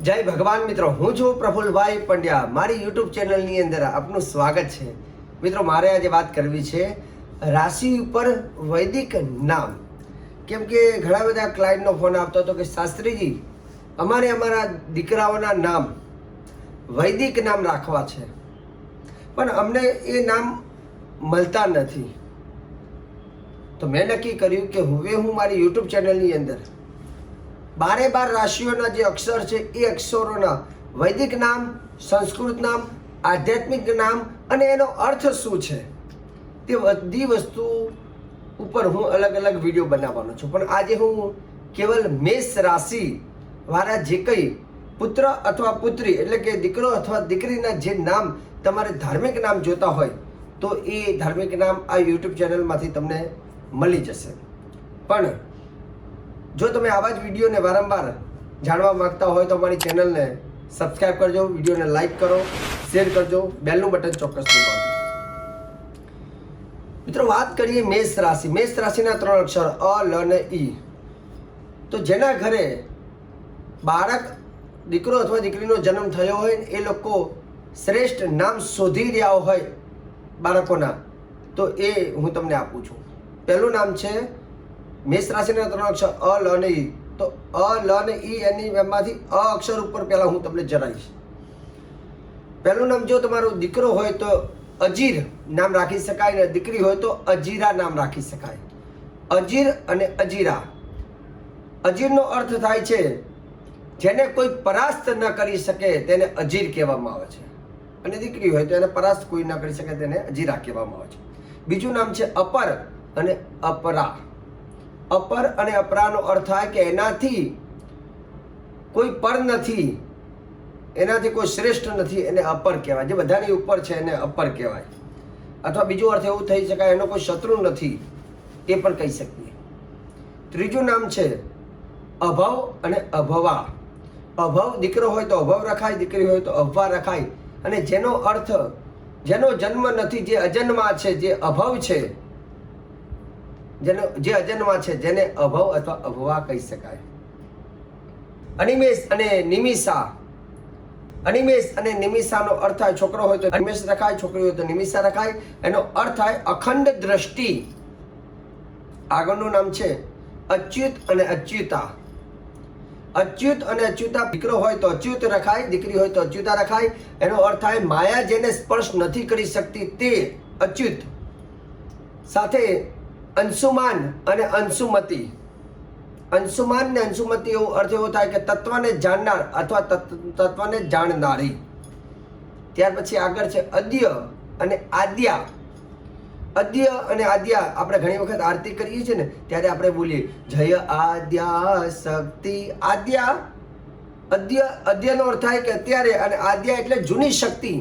જય ભગવાન મિત્રો, હું છું પ્રફુલભાઈ પંડ્યા. મારી યુટ્યુબ ચેનલની અંદર આપનું સ્વાગત છે. મિત્રો, મારે આજે વાત કરવી છે રાશિ ઉપર વૈદિક નામ. કેમ કે ઘણા બધા ક્લાયન્ટનો ફોન આવતો હતો કે શાસ્ત્રીજી, અમારા દીકરાઓના નામ વૈદિક નામ રાખવા છે, પણ અમને એ નામ મળતા નથી. તો મેં નક્કી કર્યું કે હું મારી યુટ્યુબ ચેનલની અંદર 12 રાશિઓના જે અક્ષર છે એ અક્ષરોના વૈદિક નામ, સંસ્કૃત નામ, આધ્યાત્મિક નામ અને એનો અર્થ શું છે તે બધી વસ્તુ ઉપર હું અલગ અલગ વિડીયો બનાવવાનો છું. પણ આજે હું કેવલ મેષ રાશિ વાળા જે કંઈ પુત્ર અથવા પુત્રી એટલે કે દીકરો અથવા દીકરીના જે નામ તમારે ધાર્મિક નામ જોતા હોય તો એ ધાર્મિક નામ આ યુટ્યુબ ચેનલમાંથી તમને મળી જશે. પણ જો તમે આવા જ વિડીયોને વારંવાર જાણવા માંગતા હોય તો અમારી ચેનલને સબસ્ક્રાઈબ કરજો, વિડીયોને લાઈક કરો, શેર કરજો, બેલનું બટન ચોક્કસ દબાવજો. મિત્રો, વાત કરીએ મેષ રાશિ. મેષ રાશિના 3 અક્ષર અ, લ અને ઈ. તો જેના ઘરે બાળક, દીકરો અથવા દીકરીનો જન્મ થયો હોય ને એ લોકો શ્રેષ્ઠ નામ શોધી રહ્યા હોય બાળકોના, તો એ હું તમને આપું છું. પહેલું નામ છે મેષ રાશિના 3 અક્ષર અ, લ અને ઈ. તો અ, લ અને ઈ એની એમાંથી અ અક્ષર ઉપર પહેલા હું તમને જણાવીશ. પહેલું નામ જો તમારો દીકરો હોય તો અજીર નામ રાખી શકાય, ને દીકરી હોય તો અજીરા નામ રાખી શકાય. અજીર અને અજીરા. અજીરનો અર્થ થાય છે જેને કોઈ પરાસ્ત ન કરી શકે તેને અજીર કહેવામાં આવે છે, અને દીકરી હોય તો એને પરાસ્ત કોઈ ન કરી શકે તેને અજીરા કહેવામાં આવે છે. બીજું નામ છે અપર અને અપરા. અપર અને અપરાનો અર્થ થાય કે એનાથી કોઈ પર નથી, એનાથી કોઈ શ્રેષ્ઠ નથી, એને અપર કહેવાય. જે બધાની ઉપર છે એને અપર કહેવાય. અથવા બીજો અર્થ એવું થઈ શકાય એનો કોઈ શત્રુ નથી, એ પણ કહી શકીએ. ત્રીજું નામ છે અભવ અને અભવા. અભવ દીકરો હોય તો અભવ રખાય, દીકરી હોય તો અભવા રખાય. અને જેનો અર્થ જેનો જન્મ નથી, જે અજન્મા છે, જે અભવ છે, જે અજન્મા છે, જેને અભવ અથવા અભવા કહી શકાય. અનિમેષ અને નિમિષા. અનિમેષ અને નિમિષાનો અર્થ થાય છોકરો હોય તો અનિમેષ રખાય, છોકરી હોય તો નિમિષા રખાય. એનો અર્થ થાય અખંડ દ્રષ્ટિ. આગળનું નામ છે અચ્યુત અને અચ્યુતા. અચ્યુત અને અચ્યુતા. દીકરો હોય તો અચ્યુત રખાય, દીકરી હોય તો અચ્યુતા રખાય. એનો અર્થ થાય માયા જેને સ્પર્શ નથી કરી શકતી તે અચ્યુત. સાથે અંશુમાન અને અંશુમતી. અંશુમાન ને અંશુમતી એવો અર્થ એવો થાય કે તત્વને જાણનાર અથવા તત્વને જાણનારી. ત્યાર પછી આગળ છે અદ્ય અને આદ્યા. અદ્ય અને આદ્યા. આપણે ઘણી વખત આરતી કરીએ છીએ ને ત્યારે આપણે બોલીએ જય આદ્યા શક્તિ. આદ્યા, અદ્યનો અર્થ થાય કે અત્યારે, અને આદ્યા એટલે જૂની શક્તિ.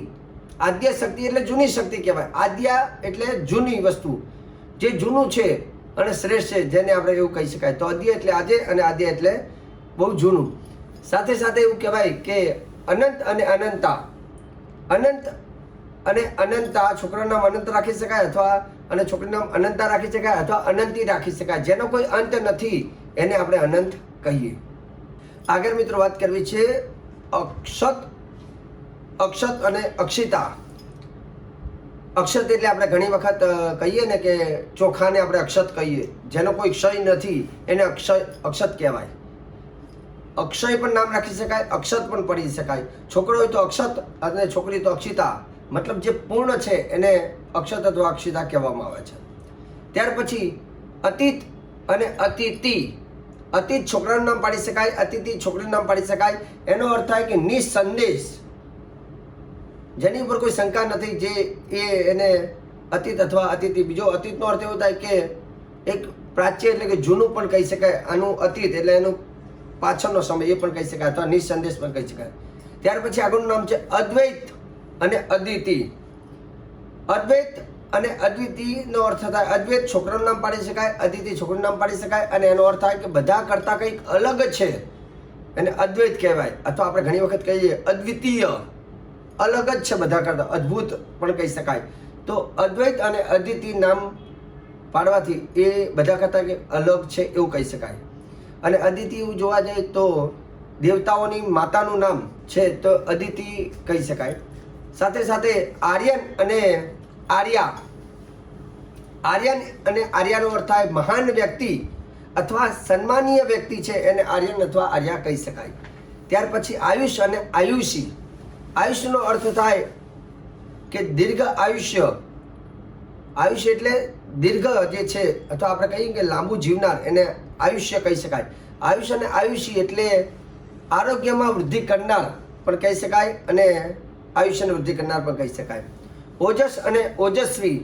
આદ્ય શક્તિ એટલે જૂની શક્તિ કહેવાય. આદ્યા એટલે જૂની વસ્તુ, જે જૂનું છે અને શ્રેષ્ઠ છે, જેને આપણે એવું કહી શકાય. તો અદ્ય એટલે આજે અને આદ્ય એટલે બહુ જૂનું. સાથે સાથે એવું કહેવાય કે અનંત અને અનંતા. અનંત અને અનંતા. છોકરાનું નામ અનંત રાખી શકાય અથવા અને છોકરીનું નામ અનંતા રાખી શકાય અથવા અનંતી રાખી શકાય. જેનો કોઈ અંત નથી એને આપણે અનંત કહીએ. આગળ મિત્રો વાત કરવી છે અક્ષત અને અક્ષિતા. અક્ષત એટલે આપણે ઘણી વખત કહીએ ને કે ચોખાને આપણે અક્ષત કહીએ. જેનો કોઈ ક્ષય નથી એને અક્ષત કહેવાય. અક્ષય પણ નામ રાખી શકાય, અક્ષત પણ પડી શકાય. છોકરો હોય તો અક્ષત અને છોકરી તો અક્ષિતા. મતલબ જે પૂર્ણ છે એને અક્ષત અથવા અક્ષિતા કહેવામાં આવે છે. ત્યાર પછી અતીત અને અતિથિ. અતીત છોકરાનું નામ પાડી શકાય, અતિથિ છોકરીનું નામ પાડી શકાય. એનો અર્થ થાય કે નિસંદેશ, જેની ઉપર કોઈ શંકા નથી, જે એને અતીત અથવા અતિથિ. બીજો અતીતનો અર્થ એવો થાય કે એક પ્રાચ્ય એટલે કે જૂનું પણ કહી શકાય. આનું અતીત એટલે એનું પાછળનો સમય એ પણ કહી શકાય અથવા નિસંદેશ પણ કહી શકાય. ત્યાર પછી આગળનું નામ છે અદ્વૈત અને અદિતિ. અદ્વૈત અને અદ્વિતીયનો અર્થ થાય અદ્વૈત છોકરાનું નામ પાડી શકાય, અદિતિ છોકરીનું નામ પાડી શકાય. અને એનો અર્થ થાય કે બધા કરતાં કંઈક અલગ છે, એને અદ્વૈત કહેવાય. અથવા આપણે ઘણી વખત કહીએ અદ્વિતીય, અલગ જ છે બધા કરતાં, અદ્ભુત પણ કહી શકાય. તો અદ્વૈત અને અદિતિ નામ પાડવાથી એ બધા કરતાં અલગ છે એવું કહી શકાય. અને અદિતિ જોવા જઈએ તો દેવતાઓની માતાનું નામ છે તો અદિતિ કહી શકાય. સાથે સાથે આર્યન અને આર્યા, આર્યન અને આર્યાનો અર્થ થાય મહાન વ્યક્તિ અથવા સન્માનીય વ્યક્તિ છે એને આર્યન અથવા આર્યા કહી શકાય. ત્યાર પછી આયુષ અને આયુષી, આયુષનો અર્થ થાય કે દીર્ઘ આયુષ્ય. આયુષ્ય એટલે દીર્ઘ જે છે અથવા આપણે કહીએ કે લાંબુ જીવનાર એને આયુષ્ય કહી શકાય. આયુષ અને આયુષી એટલે આરોગ્યમાં વૃદ્ધિ કરનાર પણ કહી શકાય અને આયુષ્યને વૃદ્ધિ કરનાર પણ કહી શકાય. ઓજસ અને ઓજસ્વી,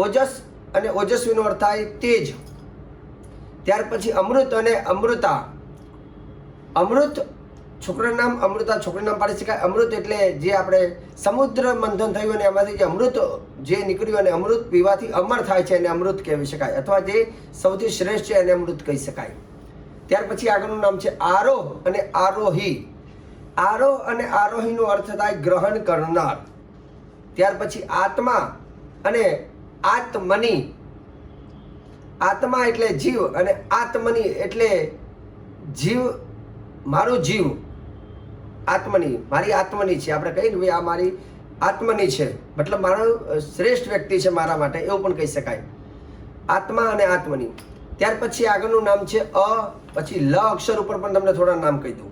ઓજસ અને ઓજસ્વીનો અર્થ થાય તેજ. ત્યાર પછી અમૃત અને અમૃતા, અમૃત છોકરાનું નામ અમૃતા છોકરીનું નામ પાડી શકાય. અમૃત એટલે જે આપણે સમુદ્ર મંથન થયું અને એમાંથી જે અમૃત જે નીકળ્યું અને અમૃત પીવાથી અમર થાય છે એને અમૃત કહેવી શકાય અથવા જે સૌથી શ્રેષ્ઠ છે એને અમૃત કહી શકાય. ત્યાર પછી આગળનું નામ છે આરોહ અને આરોહી. આરોહ અને આરોહીનો અર્થ થાય ગ્રહણ કરનાર. ત્યાર પછી આત્મા અને આત્મની, આત્મા એટલે જીવ અને આત્મની એટલે જીવ, મારું જીવ. આત્મની, મારી આત્મની છે. આપણે કહીએ ને ભાઈ આ મારી આત્મની છે, મતલબ મારો શ્રેષ્ઠ વ્યક્તિ છે મારા માટે, એવું પણ કહી શકાય. આત્મા અને આત્મની. ત્યાર પછી આગળનું નામ છે અ, પછી લ અક્ષર ઉપર પણ તમને થોડા નામ કહી દઉં,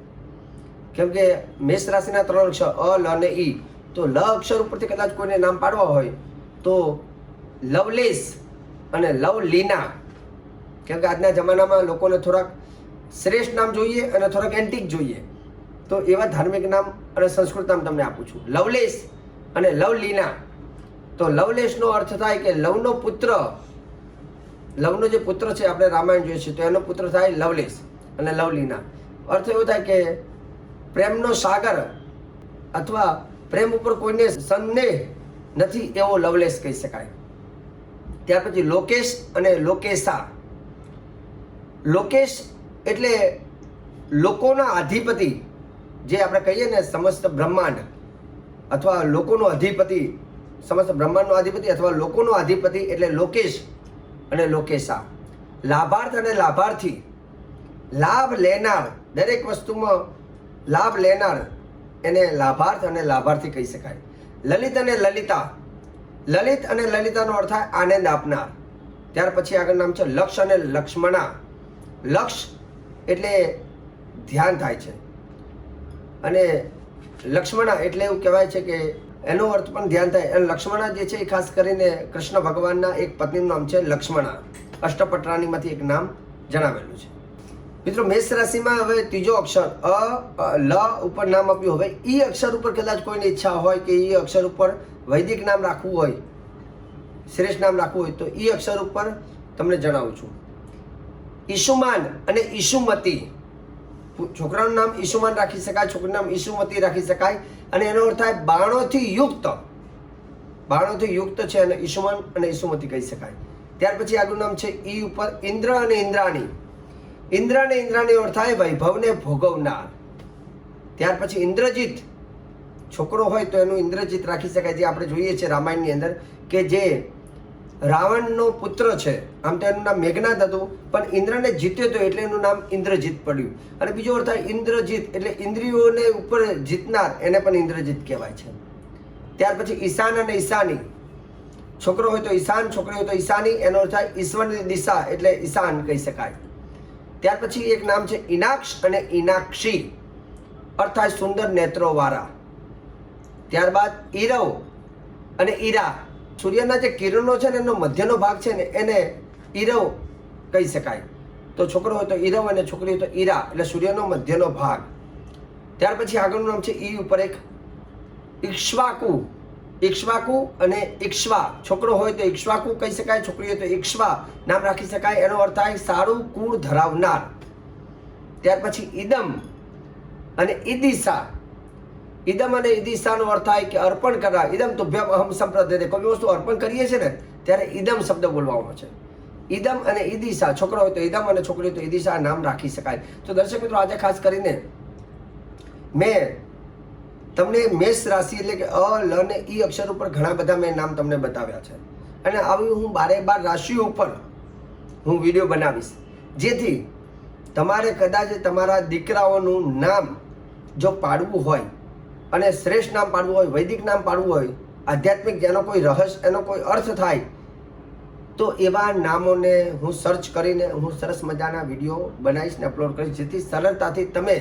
કેમ કે મેષ રાશિના 3 અક્ષર અ, લ અને ઈ. તો લ અક્ષર ઉપરથી કદાચ કોઈને નામ પાડવા હોય તો લવલેસ અને લવલીના, કેમ કે આજના જમાનામાં લોકોને થોડાક શ્રેષ્ઠ નામ જોઈએ અને થોડાક એન્ટિક જોઈએ, તો એવા ધાર્મિક નામ અને સંસ્કૃત નામ તમને આપું છું. લવલેસ અને લવલીના. તો લવલેસનો અર્થ થાય કે લવનો પુત્ર, લવનો જે પુત્ર છે આપણે રામાયણ જોઈએ છે તો એનો પુત્ર થાય લવલેસ. અને લવલીના અર્થ એવો થાય કે પ્રેમનો સાગર અથવા પ્રેમ ઉપર કોઈને સંદેહ નથી એવો લવલેસ કહી શકાય. ત્યાર પછી લોકેશ અને લોકેશા. લોકેશ એટલે લોકોના અધિપતિ, જે આપણે કહીએ ને સમસ્ત બ્રહ્માંડ અથવા લોકોનો અધિપતિ, સમસ્ત બ્રહ્માંડનો અધિપતિ અથવા લોકોનો અધિપતિ એટલે લોકેશ અને લોકેશા. લાભાર્થ અને લાભાર્થી, લાભ લેનાર, દરેક વસ્તુમાં લાભ લેનાર એને લાભાર્થ અને લાભાર્થી કહી શકાય. લલિત અને લલિતા, લલિત અને લલિતાનો અર્થ થાય આનંદ આપનાર. ત્યાર પછી આગળ નામ છે લક્ષ અને લક્ષ્મણા. લક્ષ એટલે ધ્યાન થાય છે અને લક્ષ્મણા એટલે એવું કહેવાય છે કે એનો અર્થ પણ ધ્યાન થાય. અને લક્ષ્મણા જે છે એ ખાસ કરીને કૃષ્ણ ભગવાનના એક પત્નીનું નામ છે લક્ષ્મણા. અષ્ટપટરાણીમાંથી એક નામ જણાવેલું છે. મિત્રો મેષ રાશિમાં હવે ત્રીજો અક્ષર અ, લ ઉપર નામ આપ્યું. હવે ઈ અક્ષર ઉપર કદાચ કોઈની ઈચ્છા હોય કે ઈ અક્ષર ઉપર વૈદિક નામ રાખવું હોય, શ્રેષ્ઠ નામ રાખવું હોય તો ઈ અક્ષર ઉપર તમને જણાવું છું. ઈશુમાન અને ઈશુમતી. છોકરાનું નામ ઈશુમાન રાખી શકાય, છોકરીનું નામ ઈશુમતી રાખી શકાય. અને એનો અર્થ થાય બાણોથી યુક્ત, બાણોથી યુક્ત છે અને ઈશુમાન અને ઈશુમતી કહી શકાય. ત્યાર પછી આગળનું નામ છે ઈ ઉપર ઇન્દ્ર અને ઇન્દ્રાણી. ઇન્દ્ર અને ઇન્દ્રાણી અર્થ થાય વૈભવને ભોગવનાર. ત્યાર પછી ઇન્દ્રજીત, છોકરો હોય તો એનું ઇન્દ્રજીત રાખી શકાય, જે આપણે જોઈએ છીએ રામાયણની અંદર કે જે રાવણનો પુત્ર છે. આમ તો એનું નામ મેઘનાદ હતું પણ ઇન્દ્રને જીત્યો હતો એટલે એનું નામ ઇન્દ્રજીત પડ્યું. અને બીજો અર્થ થાય ઇન્દ્રજીત એટલે ઇન્દ્રિયોને ઉપર જીતનાર, એને પણ ઇન્દ્રજીત કહેવાય છે. ત્યાર પછી ઈશાન અને ઈશાની. છોકરો હોય તો ઈશાન, છોકરી હોય તો ઈશાની. એનો અર્થ થાય ઈશ્વરની દિશા એટલે ઈશાન કહી શકાય. ત્યાર પછી એક નામ છે ઇનાક્ષ અને ઇનાક્ષી. અર્થ થાય સુંદર નેત્રોવાળા. ત્યારબાદ ઈરવ અને ઈરા. સૂર્યના જે કિરણો છે ને એનો મધ્યનો ભાગ છે ને એને ઈરવ કહી શકાય. તો છોકરો હોય તો ઈરવ અને છોકરી હોય તો ઈરા એટલે સૂર્યનો મધ્યનો ભાગ. ત્યાર પછી આગળનું નામ છે ઈ ઉપર એક ઇક્ષ્વાકુ. ઇક્ષ્વાકુ અને ઇક્ષ્વા. છોકરો હોય તો ઇક્ષ્વાકુ કહી શકાય, છોકરી હોય તો ઇક્ષ્વા નામ રાખી શકાય. એનો અર્થ થાય સારું કુળ ધરાવનાર. ત્યાર પછી ઈદમ અને ઈદિશા. ઈદમ અને ઈદિશાનો અર્થ થાય કે અર્પણ કરાર. ઈદમ તુભ્યમ અહમ સંપ્રદાય. કોઈ વસ્તુ અર્પણ કરીએ છીએ ને ત્યારે ઈદમ શબ્દ બોલવામાં છે. ઈદમ અને ઈદિશા. છોકરો હોય તો ઈદમ અને છોકરી હોય તો ઈદિશા નામ રાખી શકાય. તો દર્શક મિત્રો આજે ખાસ કરીને મેં તમને મેષ રાશિ એટલે કે અ, લ અને ઈ અક્ષર ઉપર ઘણા બધા મેં નામ તમને બતાવ્યા છે. અને આવી હું 12 રાશિઓ ઉપર હું વિડીયો બનાવીશ જેથી તમારે કદાચ તમારા દીકરાઓનું નામ જો પાડવું હોય અને શ્રેષ્ઠ નામ પાડવું હોય, વૈદિક નામ પાડવું હોય, આધ્યાત્મિક એનો કોઈ રહસ્ય, એનો કોઈ અર્થ થાય, તો એવા નામોને હું સર્ચ કરીને હું સરસ મજાના વિડીયો બનાવીશ ને અપલોડ કરીશ, જેથી સરળતાથી તમે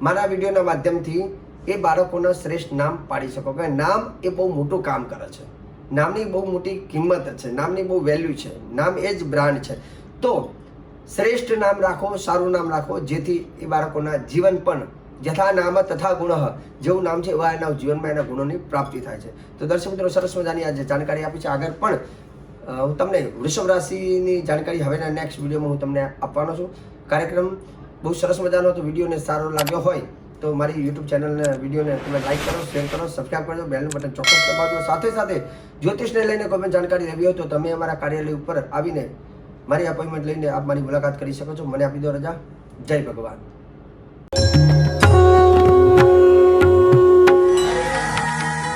મારા વિડીયોના માધ્યમથી એ બાળકોના શ્રેષ્ઠ નામ પાડી શકો. કે નામ એ બહુ મોટું કામ કરે છે, નામની બહુ મોટી કિંમત છે, નામની બહુ વેલ્યુ છે, નામ એ જ બ્રાન્ડ છે. તો શ્રેષ્ઠ નામ રાખો, સારું નામ રાખો, જેથી એ બાળકોના જીવન પણ યથા નામ તથા ગુણ, જેવું નામ છે એવા એના જીવનમાં એના ગુણોની પ્રાપ્તિ થાય છે. તો દર્શક મિત્રો, સરસ મજાની આજે જાણકારી આપી છે. આગળ પણ હું તમને વૃષભ રાશિની જાણકારી હવેના નેક્સ્ટ વિડીયોમાં હું તમને આપવાનો છું. કાર્યક્રમ બહુ સરસ મજાનો હતો. વિડીયોને સારો લાગ્યો હોય તો મારી યુટ્યુબ ચેનલને વિડીયોને તમે લાઈક કરો, શેર કરો, સબસ્ક્રાઈબ કરજો, બેલનું બટન ચોક્કસ દબાવજો. સાથે સાથે જ્યોતિષને લઈને કોઈ પણ જાણકારી લેવી હોય તો તમે અમારા કાર્યાલય ઉપર આવીને મારી અપોઇન્ટમેન્ટ લઈને આપ મારી મુલાકાત કરી શકો છો. મને આપી દો રજા. જય ભગવાન.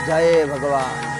જય ભગવાન.